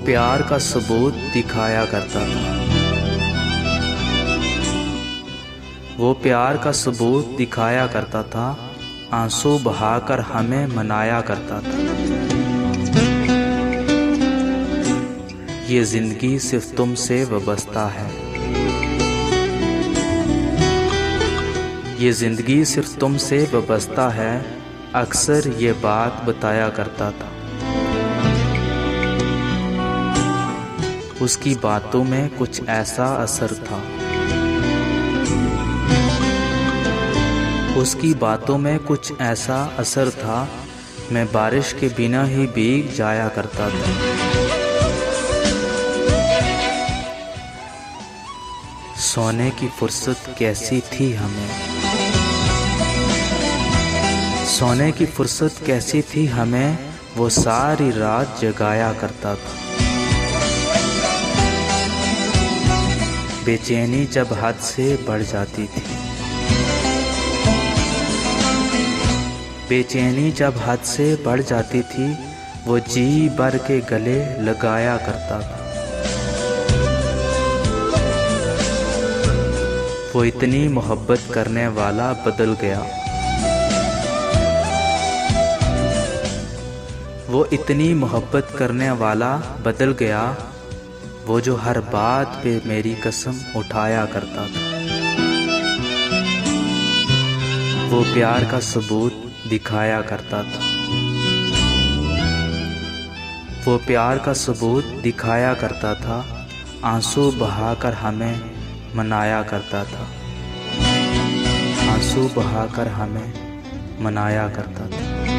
प्यार का सबूत दिखाया करता था। वो प्यार का सबूत दिखाया करता था, आंसू बहाकर हमें मनाया करता था। ये जिंदगी सिर्फ तुमसे वाबस्ता है, ये जिंदगी सिर्फ तुमसे वाबस्ता है, अक्सर ये बात बताया करता था। उसकी बातों में कुछ ऐसा असर था, उसकी बातों में कुछ ऐसा असर था, मैं बारिश के बिना ही भीग जाया करता था। सोने की फुर्सत कैसी थी हमें, सोने की फुर्सत कैसी थी हमें, वो सारी रात जगाया करता था। बेचैनी जब हद से बढ़ जाती थी, बेचैनी जब हद से बढ़ जाती थी, वो जी भर के गले लगाया करता था। वो इतनी मोहब्बत करने वाला बदल गया, वो इतनी मोहब्बत करने वाला बदल गया, वो जो हर बात पे मेरी कसम उठाया करता था। वो प्यार का सबूत दिखाया करता था, वो प्यार का सबूत दिखाया करता था, आंसू बहाकर हमें मनाया करता था, आंसू बहाकर हमें मनाया करता था।